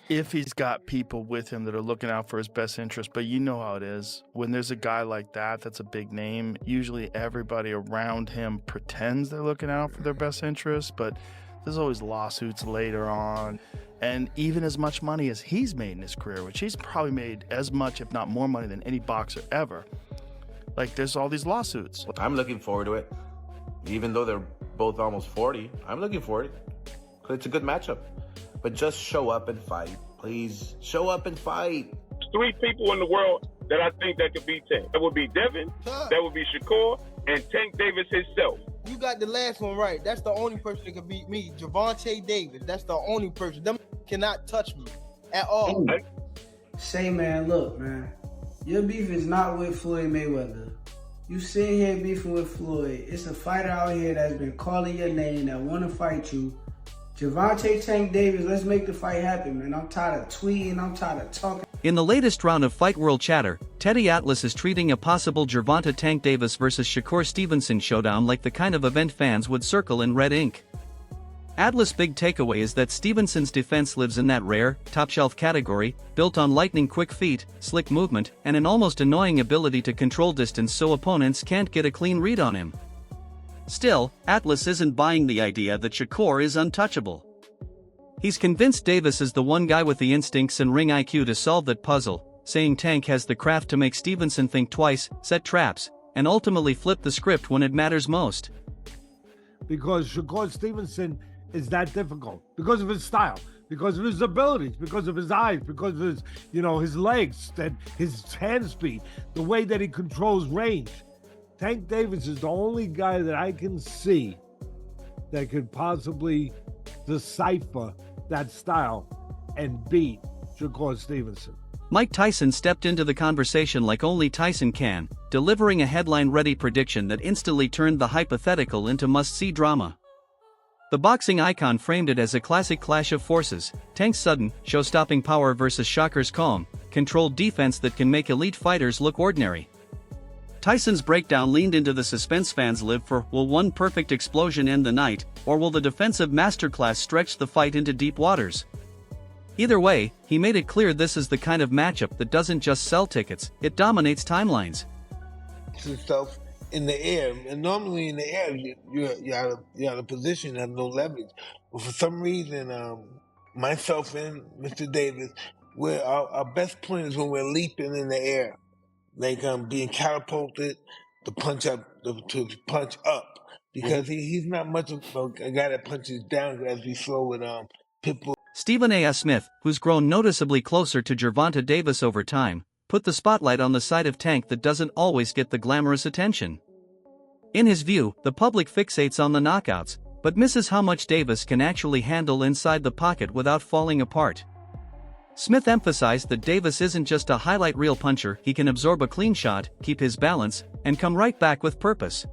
if he's got people with him that are looking out for his best interest. But you know how it is. When there's a guy like that, that's a big name, usually everybody around him pretends they're looking out for their best interest, but there's always lawsuits later on. And even as much money as he's made in his career, which he's probably made as much, if not more money than any boxer ever, like there's all these lawsuits. I'm looking forward to it. Even though they're both almost 40, I'm looking forward to it. It's a good matchup. But just show up and fight. Please, show up and fight. There's 3 people in the world that I think that could beat Tank. That would be Devin, that would be Shakur, and Tank Davis himself. You got the last one right. That's the only person that can beat me. Gervonta Davis. That's the only person. Them cannot touch me at all. Say, man, look, man. Your beef is not with Floyd Mayweather. You sitting here beefing with Floyd. It's a fighter out here that's been calling your name that want to fight you. Gervonta Tank Davis, let's make the fight happen, man. I'm tired of tweeting. I'm tired of talking. In the latest round of Fight World chatter, Teddy Atlas is treating a possible Gervonta Tank Davis vs. Shakur Stevenson showdown like the kind of event fans would circle in red ink. Atlas' big takeaway is that Stevenson's defense lives in that rare, top-shelf category, built on lightning-quick feet, slick movement, and an almost annoying ability to control distance so opponents can't get a clean read on him. Still, Atlas isn't buying the idea that Shakur is untouchable. He's convinced Davis is the one guy with the instincts and ring IQ to solve that puzzle, saying Tank has the craft to make Stevenson think twice, set traps, and ultimately flip the script when it matters most. Because Shakur Stevenson is that difficult. Because of his style, because of his abilities, because of his eyes, because of his, his legs, and his hand speed, the way that he controls range. Tank Davis is the only guy that I can see that could possibly decipher that style and beat Shakur Stevenson. Mike Tyson stepped into the conversation like only Tyson can, delivering a headline-ready prediction that instantly turned the hypothetical into must-see drama. The boxing icon framed it as a classic clash of forces, Tank's sudden, show-stopping power versus Shakur's calm, controlled defense that can make elite fighters look ordinary. Tyson's breakdown leaned into the suspense fans live for. Will one perfect explosion end the night, or will the defensive masterclass stretch the fight into deep waters? Either way, he made it clear this is the kind of matchup that doesn't just sell tickets, it dominates timelines. Yourself in the air, and normally in the air you're out of position, have no leverage. But for some reason, myself and Mr. Davis, our best point is when we're leaping in the air. Like being catapulted to punch up, because he's not much of a guy that punches down, as we saw with Pitbull. Stephen A. S. Smith, who's grown noticeably closer to Gervonta Davis over time, put the spotlight on the side of Tank that doesn't always get the glamorous attention. In his view, the public fixates on the knockouts, but misses how much Davis can actually handle inside the pocket without falling apart. Smith emphasized that Davis isn't just a highlight reel puncher, he can absorb a clean shot, keep his balance, and come right back with purpose.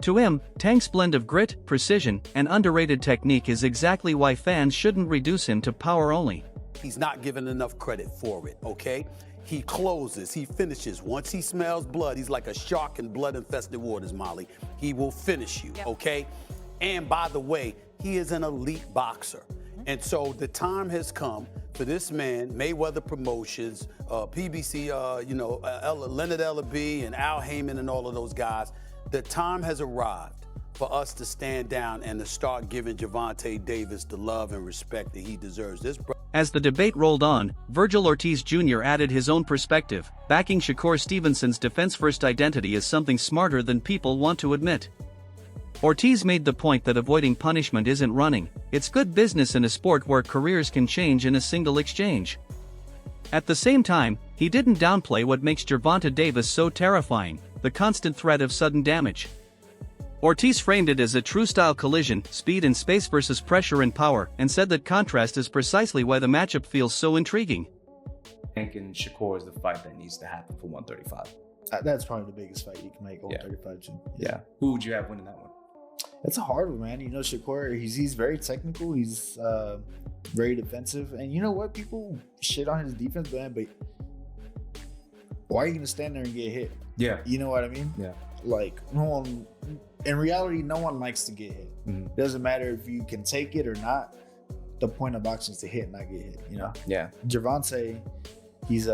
To him, Tank's blend of grit, precision, and underrated technique is exactly why fans shouldn't reduce him to power only. He's not given enough credit for it, okay? He closes, he finishes. Once he smells blood, he's like a shark in blood-infested waters, Molly. He will finish you, okay? And by the way, he is an elite boxer. And so the time has come for this man, Mayweather Promotions, PBC, Leonard Ellaby and Al Heyman and all of those guys. The time has arrived for us to stand down and to start giving Gervonta Davis the love and respect that he deserves. As the debate rolled on, Virgil Ortiz Jr. added his own perspective, backing Shakur Stevenson's defense-first identity as something smarter than people want to admit. Ortiz made the point that avoiding punishment isn't running, it's good business in a sport where careers can change in a single exchange. At the same time, he didn't downplay what makes Gervonta Davis so terrifying, the constant threat of sudden damage. Ortiz framed it as a true-style collision, speed and space versus pressure and power, and said that contrast is precisely why the matchup feels so intriguing. Tank and Shakur is the fight that needs to happen for 135. That's probably the biggest fight you can make, 135 too. Yeah. Who would you have winning that one? It's a hard one, man. Shakur, he's very technical. He's very defensive. And you know what? People shit on his defense, man, but why are you going to stand there and get hit? Yeah. You know what I mean? Yeah. Like, in reality, no one likes to get hit. Doesn't matter if you can take it or not. the point of boxing is to hit, not get hit. You know. Yeah. Gervonta, he's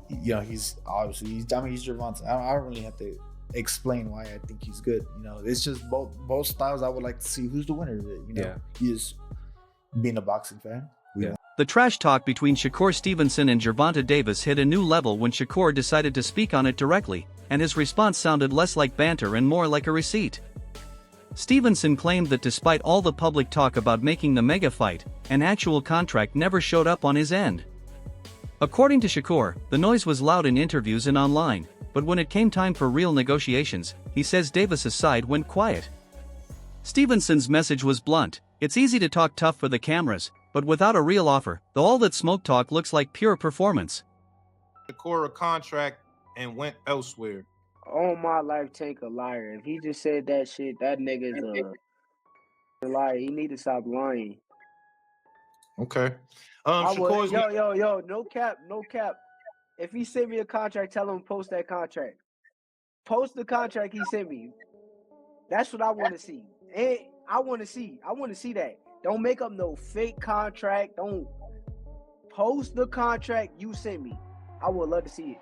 he's obviously he's Gervonta. I don't really have to explain why I think he's good. You know, it's just both styles. I would like to see who's the winner of it. You know, he is being a boxing fan. The trash talk between Shakur Stevenson and Gervonta Davis hit a new level when Shakur decided to speak on it directly, and his response sounded less like banter and more like a receipt. Stevenson claimed that despite all the public talk about making the mega fight, an actual contract never showed up on his end. According to Shakur, the noise was loud in interviews and online, but when it came time for real negotiations, he says Davis's side went quiet. Stevenson's message was blunt: "It's easy to talk tough for the cameras, but without a real offer, all that smoke talk looks like pure performance." Shakur a contract and went elsewhere. Oh my life, Tank a liar. If he just said that shit, that nigga's a liar. He need to stop lying. Okay. Shakur's yo, no cap. If he sent me a contract, tell him post that contract. Post the contract he sent me. That's what I want to see. And I want to see that. Don't make up no fake contract. Don't post the contract you sent me. I would love to see it.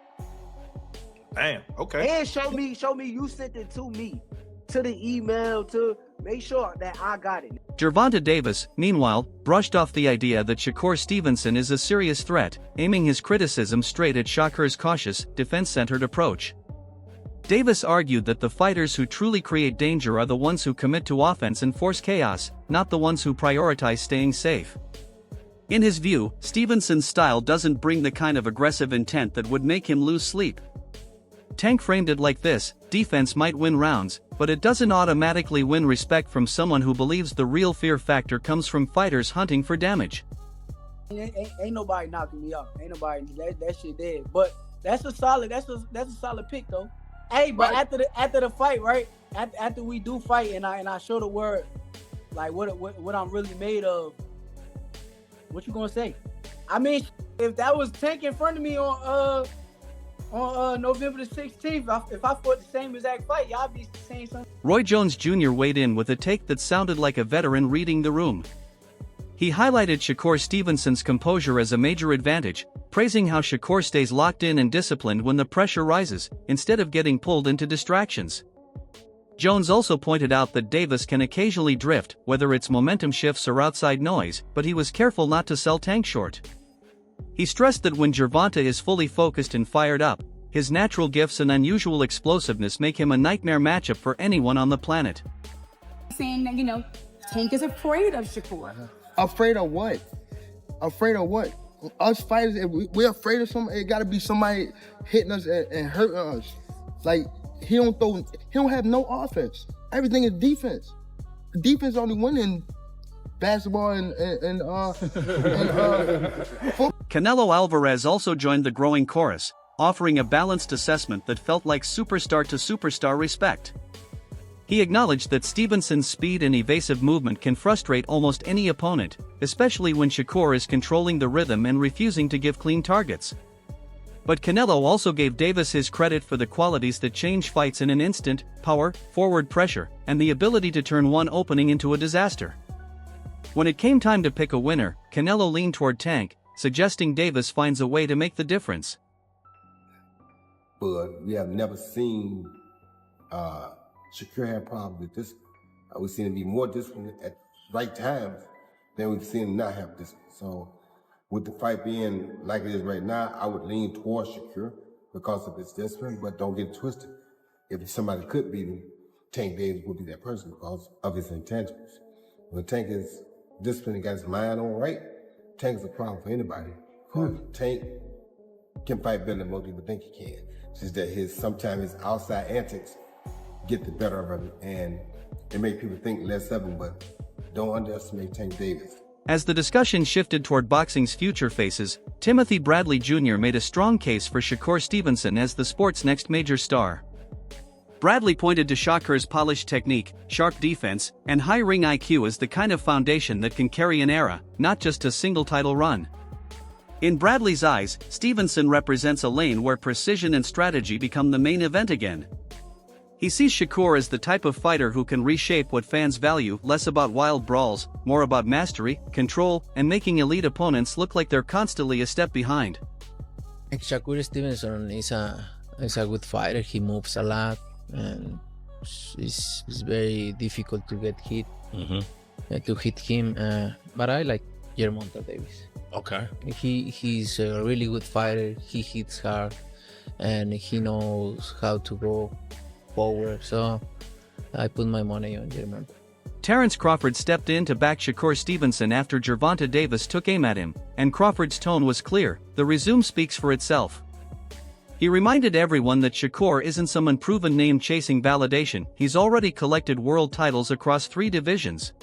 Damn, okay. And show me you sent it to me. To the email, to make sure that I got it. Gervonta Davis, meanwhile, brushed off the idea that Shakur Stevenson is a serious threat, aiming his criticism straight at Shakur's cautious, defense-centered approach. Davis argued that the fighters who truly create danger are the ones who commit to offense and force chaos, not the ones who prioritize staying safe. In his view, Stevenson's style doesn't bring the kind of aggressive intent that would make him lose sleep. Tank framed it like this: defense might win rounds, but it doesn't automatically win respect from someone who believes the real fear factor comes from fighters hunting for damage. Ain't nobody knocking me out. Ain't nobody that shit dead. But that's a solid pick though. Hey, but right. after the fight, right? After we do fight and I show the word, like what I'm really made of, what you gonna say? I mean, if that was Tank in front of me on November the 16th, if I fought the same exact fight, y'all be saying something. Roy Jones Jr. weighed in with a take that sounded like a veteran reading the room. He highlighted Shakur Stevenson's composure as a major advantage, praising how Shakur stays locked in and disciplined when the pressure rises, instead of getting pulled into distractions. Jones also pointed out that Davis can occasionally drift, whether it's momentum shifts or outside noise, but he was careful not to sell Tank short. He stressed that when Gervonta is fully focused and fired up, his natural gifts and unusual explosiveness make him a nightmare matchup for anyone on the planet. Saying that, Tank is afraid of Shakur. Afraid of what? Afraid of what? Us fighters, if we're afraid of somebody, it gotta be somebody hitting us and hurting us. Like, he don't have no offense. Everything is defense. Defense only win in basketball and football. Canelo Alvarez also joined the growing chorus, offering a balanced assessment that felt like superstar to superstar respect. He acknowledged that Stevenson's speed and evasive movement can frustrate almost any opponent, especially when Shakur is controlling the rhythm and refusing to give clean targets. But Canelo also gave Davis his credit for the qualities that change fights in an instant: power, forward pressure, and the ability to turn one opening into a disaster. When it came time to pick a winner, Canelo leaned toward Tank, suggesting Davis finds a way to make the difference. But we have never seen Shakur have problems with this. We've seen him be more disciplined at right times than we've seen him not have discipline. So with the fight being like it is right now, I would lean towards Shakur because of his discipline, but don't get it twisted. If somebody could beat him, Tank Davis would be that person because of his intangibles. When Tank is disciplined and got his mind on right, Tank is a problem for anybody. Tank can fight better than most people think he can. It's just that sometimes his outside antics get the better of him, and it make people think less of him, but don't underestimate Tank Davis. As the discussion shifted toward boxing's future faces, Timothy Bradley Jr. made a strong case for Shakur Stevenson as the sport's next major star. Bradley pointed to Shakur's polished technique, sharp defense, and high ring IQ as the kind of foundation that can carry an era, not just a single title run. In Bradley's eyes, Stevenson represents a lane where precision and strategy become the main event again. He sees Shakur as the type of fighter who can reshape what fans value, less about wild brawls, more about mastery, control, and making elite opponents look like they're constantly a step behind. Shakur Stevenson is a good fighter. He moves a lot, and it's very difficult to get hit, to hit him. But I like Gervonta Davis. Okay. He's a really good fighter. He hits hard, and he knows how to go forward. So I put my money on Gervonta. Terrence Crawford stepped in to back Shakur Stevenson after Gervonta Davis took aim at him, and Crawford's tone was clear. The resume speaks for itself. He reminded everyone that Shakur isn't some unproven name chasing validation. He's already collected world titles across 3 divisions.